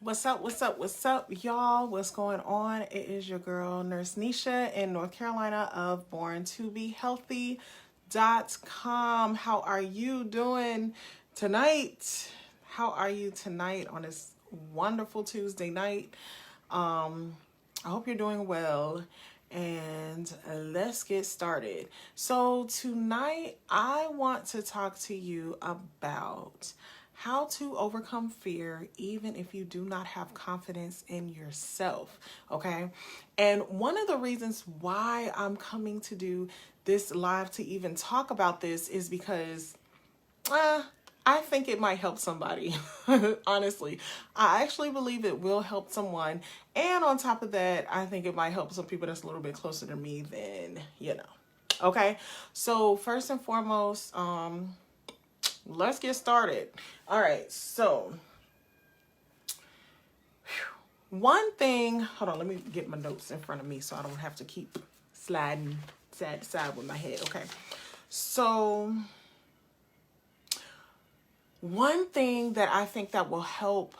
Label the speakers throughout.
Speaker 1: What's up? What's up? What's up, y'all? What's going on? It is your girl, Nurse Neshia in North Carolina of born2behealthy.com. How are you doing tonight? How are you tonight on this wonderful Tuesday night? I hope you're doing well. And let's get started. So tonight I want to talk to you about how to overcome fear even if you do not have confidence in yourself, okay? And one of the reasons why I'm coming to do this live to even talk about this is because I think it might help somebody. Honestly, I actually believe it will help someone. And on top of that, I think it might help some people that's a little bit closer to me than, Okay. So first and foremost, let's get started. All right. So one thing, hold on, let me get my notes in front of me so I don't have to keep sliding side to side with my head. Okay. So one thing that I think that will help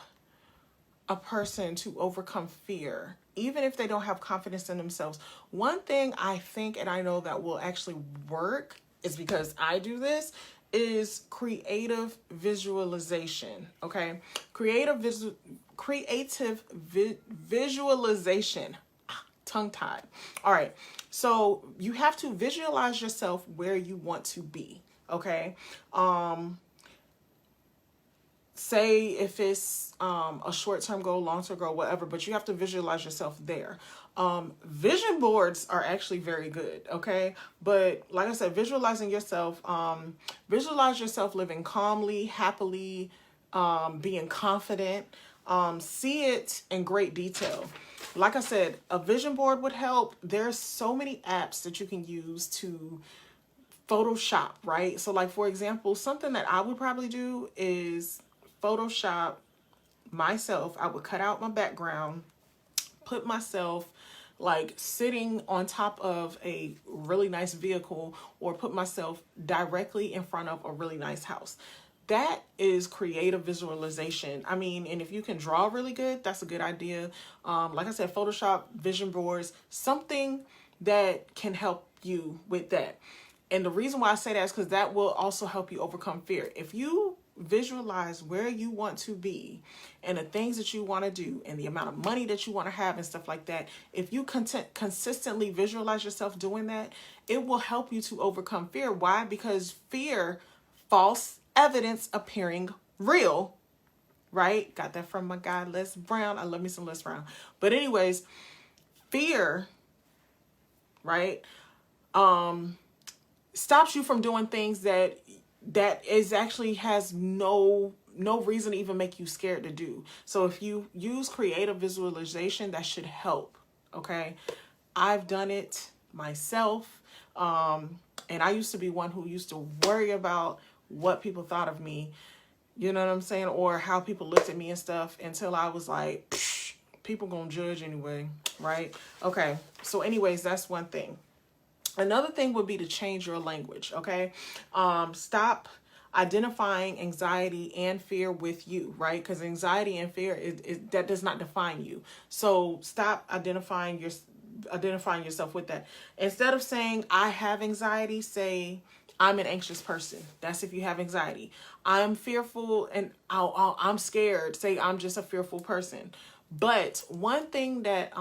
Speaker 1: a person to overcome fear, even if they don't have confidence in themselves, one thing I think and I know that will actually work is because I do this, is creative visualization, okay? Visualization. Tongue-tied. All right. So you have to visualize yourself where you want to be, okay? Say if it's a short-term goal, long-term goal, whatever, but you have to visualize yourself there. Vision boards are actually very good, okay? But like I said, visualize yourself living calmly, happily, being confident, see it in great detail. Like I said, a vision board would help. There's so many apps that you can use to Photoshop, right? So like, for example, something that I would probably do is Photoshop myself. I would cut out my background, put myself like sitting on top of a really nice vehicle, or put myself directly in front of a really nice house. That is creative visualization. I mean, and if you can draw really good, that's a good idea. Like I said, Photoshop, vision boards, something that can help you with that. And the reason why I say that is because that will also help you overcome fear. If you visualize where you want to be and the things that you want to do and the amount of money that you want to have and stuff like that, if you consistently visualize yourself doing that, it will help you to overcome fear. Why? Because fear, false evidence appearing real, right? Got that from my guy, Les Brown. I love me some Les Brown. But anyways, fear, right? Stops you from doing things that is actually has no reason to even make you scared to do. So if you use creative visualization, that should help. Okay. I've done it myself. And I used to be one who used to worry about what people thought of me, you know what I'm saying? Or how people looked at me and stuff, until I was like, psh, people gonna judge anyway. Right. Okay. So anyways, that's one thing. Another thing would be to change your language, okay? Stop identifying anxiety and fear with you, right? Because anxiety and fear, that does not define you. So stop identifying yourself with that. Instead of saying, I have anxiety, say, I'm an anxious person. That's if you have anxiety. I'm fearful and I'm scared. Say, I'm just a fearful person. But one thing that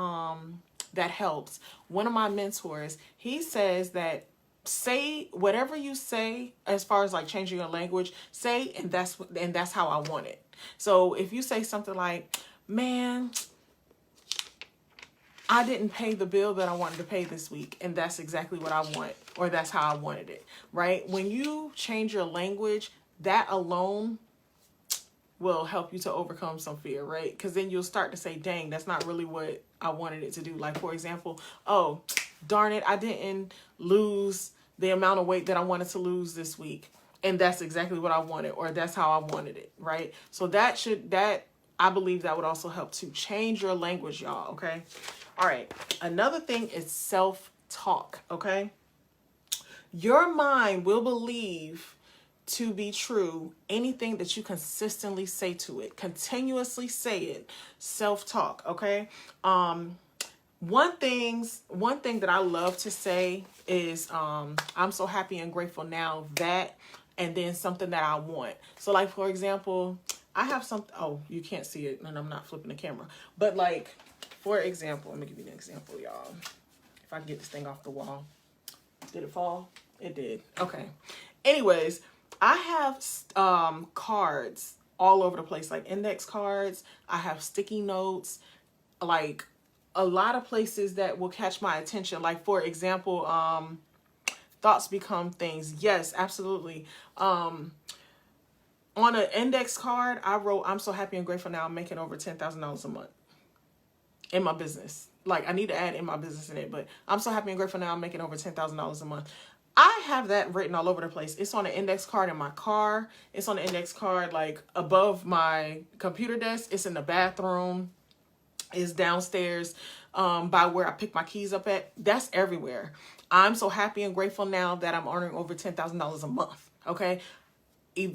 Speaker 1: helps, one of my mentors, he says that say whatever you say as far as like changing your language, say, and that's how I want it. So if you say something like, man, I didn't pay the bill that I wanted to pay this week, and that's exactly what I want, or that's how I wanted it, right? When you change your language, that alone will help you to overcome some fear, right? Because then you'll start to say, dang, that's not really what I wanted it to do. Like, for example, oh, darn it, I didn't lose the amount of weight that I wanted to lose this week. And that's exactly what I wanted, or that's how I wanted it, right? So I believe that would also help to change your language, y'all, okay? All right. Another thing is self-talk, okay? Your mind will believe to be true anything that you consistently say to it. Continuously say it. Self-talk, okay? One thing that I love to say is I'm so happy and grateful now that, and then something that I want. So like, for example, I have something, oh, you can't see it and I'm not flipping the camera. But like, for example, let me give you an example, y'all. If I can get this thing off the wall. Did it fall? It did. Okay. Anyways, I have cards all over the place, like index cards. I have sticky notes, like a lot of places that will catch my attention. Like, for example, thoughts become things. Yes, absolutely. On an index card, I wrote, I'm so happy and grateful now I'm making over $10,000 a month in my business. Like, I need to add in my business in it, but I'm so happy and grateful now I'm making over $10,000 a month. I have that written all over the place. It's on an index card in my car. It's on an index card, like, above my computer desk. It's in the bathroom. It's downstairs by where I pick my keys up at. That's everywhere. I'm so happy and grateful now that I'm earning over $10,000 a month, okay?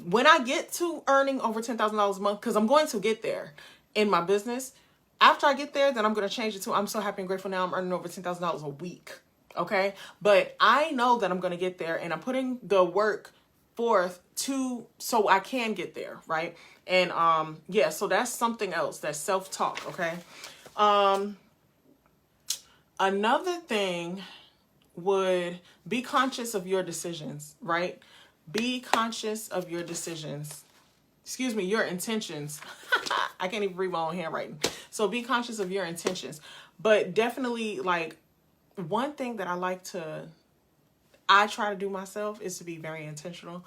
Speaker 1: When I get to earning over $10,000 a month, because I'm going to get there in my business, after I get there, then I'm going to change it to I'm so happy and grateful now I'm earning over $10,000 a week. Okay. But I know that I'm going to get there, and I'm putting the work forth so I can get there. Right. And, yeah, so that's something else. That's self-talk. Okay. Another thing would be conscious of your decisions, right? Be conscious of your decisions. Excuse me, your intentions. I can't even read my own handwriting. So be conscious of your intentions. But definitely, like, one thing that I try to do myself is to be very intentional.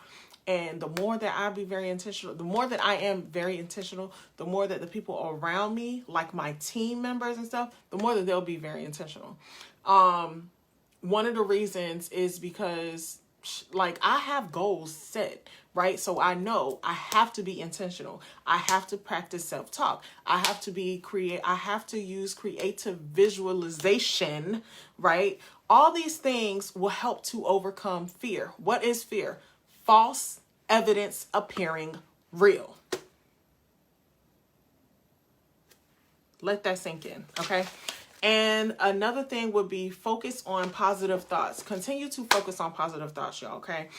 Speaker 1: And the more that I be very intentional, the more that I am very intentional, the more that the people around me, like my team members and stuff, the more that they'll be very intentional. One of the reasons is because, like, I have goals set, right? So I know I have to be intentional. I have to practice self-talk. I have to use creative visualization, right? All these things will help to overcome fear. What is fear? False evidence appearing real. Let that sink in, okay? And another thing would be focus on positive thoughts. Continue to focus on positive thoughts, y'all, okay?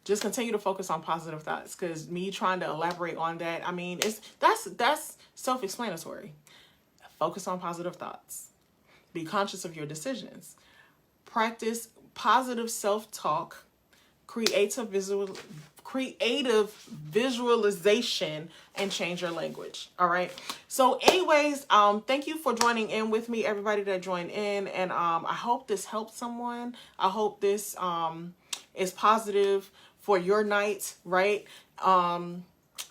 Speaker 1: Just continue to focus on positive thoughts, because me trying to elaborate on that, I mean, that's self-explanatory. Focus on positive thoughts. Be conscious of your decisions. Practice positive self-talk, creative visualization, and change your language. All right. So anyways, thank you for joining in with me, everybody that joined in. And I hope this helped someone. I hope this is positive for your night, right?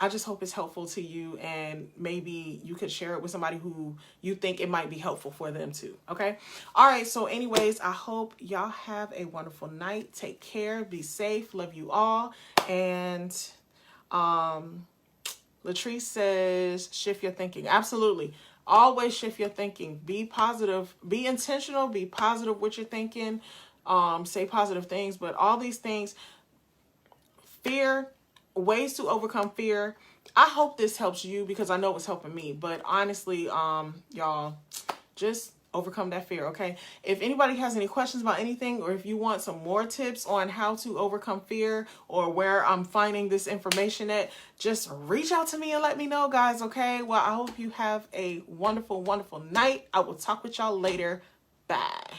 Speaker 1: I just hope it's helpful to you, and maybe you could share it with somebody who you think it might be helpful for them too. Okay. All right. So anyways, I hope y'all have a wonderful night. Take care. Be safe. Love you all. And Latrice says, shift your thinking. Absolutely. Always shift your thinking. Be positive. Be intentional. Be positive with your thinking. Say positive things. But all these things, fear, ways to overcome fear. I hope this helps you, because I know it's helping me. But honestly, y'all, just overcome that fear, okay? If anybody has any questions about anything, or if you want some more tips on how to overcome fear, or where I'm finding this information at, just reach out to me and let me know, guys, okay? Well, I hope you have a wonderful, wonderful night. I will talk with y'all later. Bye.